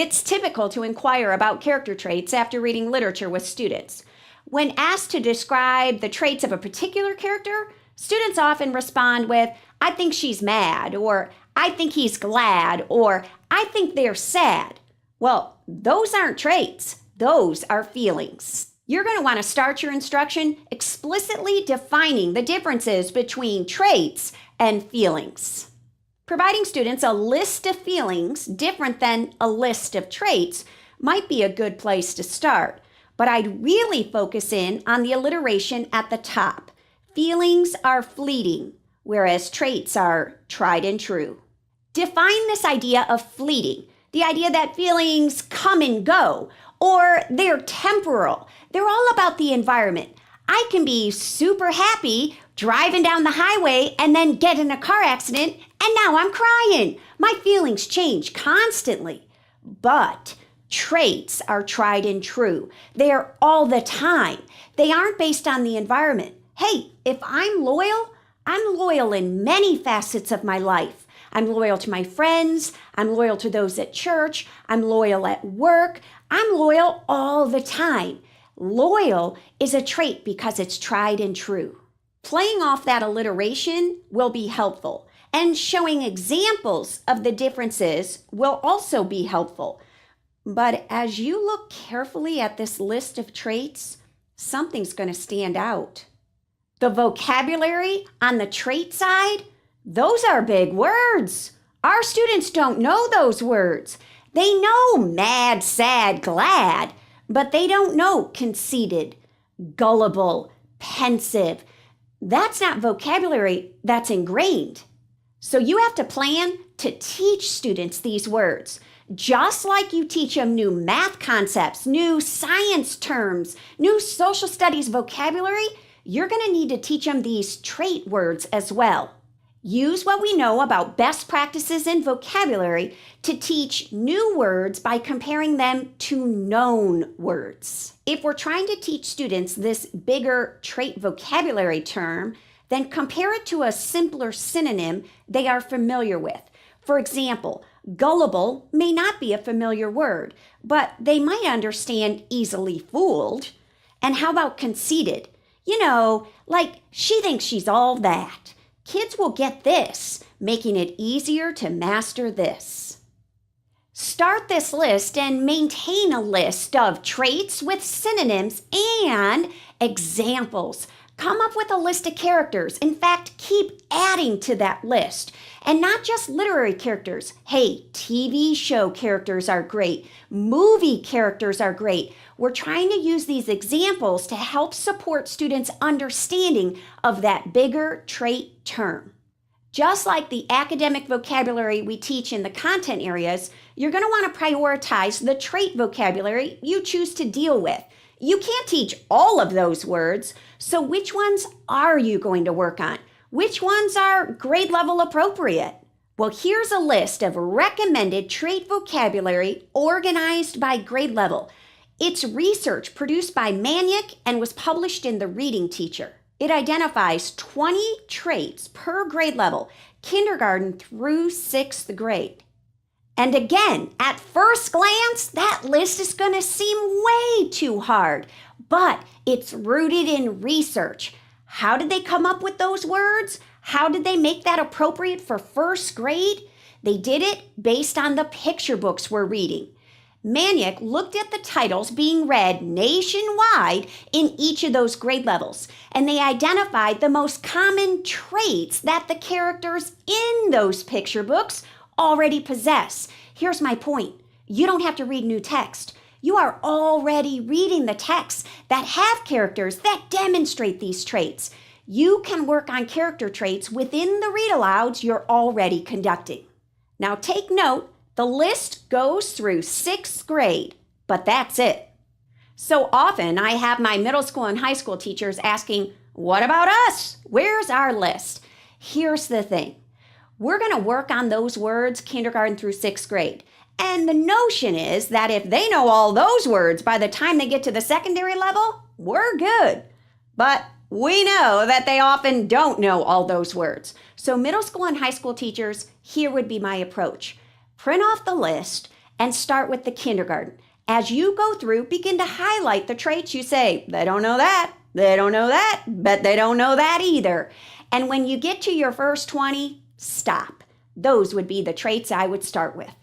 It's typical to inquire about character traits after reading literature with students. When asked to describe the traits of a particular character, students often respond with, "I think she's mad," or "I think he's glad," or "I think they're sad." Well, those aren't traits. Those are feelings. You're going to want to start your instruction explicitly defining the differences between traits and feelings. Providing students a list of feelings different than a list of traits might be a good place to start, but I'd really focus in on the alliteration at the top. Feelings are fleeting, whereas traits are tried and true. Define this idea of fleeting, the idea that feelings come and go, or they're temporal. They're all about the environment. I can be super happy driving down the highway and then get in a car accident, and now I'm crying. My feelings change constantly. But traits are tried and true. They're all the time. They aren't based on the environment. Hey, if I'm loyal in many facets of my life. I'm loyal to my friends. I'm loyal to those at church. I'm loyal at work. I'm loyal all the time. Loyal is a trait because it's tried and true. Playing off that alliteration will be helpful, and showing examples of the differences will also be helpful. But as you look carefully at this list of traits, something's going to stand out. The vocabulary on the trait side, those are big words. Our students don't know those words. They know mad, sad, glad, but they don't know conceited, gullible, pensive. That's not vocabulary, that's ingrained. So you have to plan to teach students these words. Just like you teach them new math concepts, new science terms, new social studies vocabulary, you're going to need to teach them these trait words as well. Use what we know about best practices in vocabulary to teach new words by comparing them to known words. If we're trying to teach students this bigger trait vocabulary term, then compare it to a simpler synonym they are familiar with. For example, gullible may not be a familiar word, but they might understand easily fooled. And how about conceited? You know, like she thinks she's all that. Kids will get this, making it easier to master this. Start this list and maintain a list of traits with synonyms and examples. Come up with a list of characters. In fact, keep adding to that list. And not just literary characters. Hey, TV show characters are great. Movie characters are great. We're trying to use these examples to help support students' understanding of that bigger trait term. Just like the academic vocabulary we teach in the content areas, you're going to want to prioritize the trait vocabulary you choose to deal with. You can't teach all of those words, so which ones are you going to work on? Which ones are grade level appropriate? Well, here's a list of recommended trait vocabulary organized by grade level. It's research produced by Maniac and was published in The Reading Teacher. It identifies 20 traits per grade level, kindergarten through 6th grade. And again, at first glance, that list is going to seem way too hard, but it's rooted in research. How did they come up with those words? How did they make that appropriate for 1st grade? They did it based on the picture books we're reading. Maniac looked at the titles being read nationwide in each of those grade levels, and they identified the most common traits that the characters in those picture books already possess. Here's my point. You don't have to read new text. You are already reading the texts that have characters that demonstrate these traits. You can work on character traits within the read-alouds you're already conducting. Now take note, the list goes through 6th grade, but that's it. So often I have my middle school and high school teachers asking, what about us? Where's our list? Here's the thing. We're going to work on those words kindergarten through 6th grade. And the notion is that if they know all those words by the time they get to the secondary level, we're good. But we know that they often don't know all those words. So middle school and high school teachers, here would be my approach. Print off the list and start with the kindergarten. As you go through, begin to highlight the traits you say, they don't know that, they don't know that, but they don't know that either. And when you get to your first 20, stop. Those would be the traits I would start with.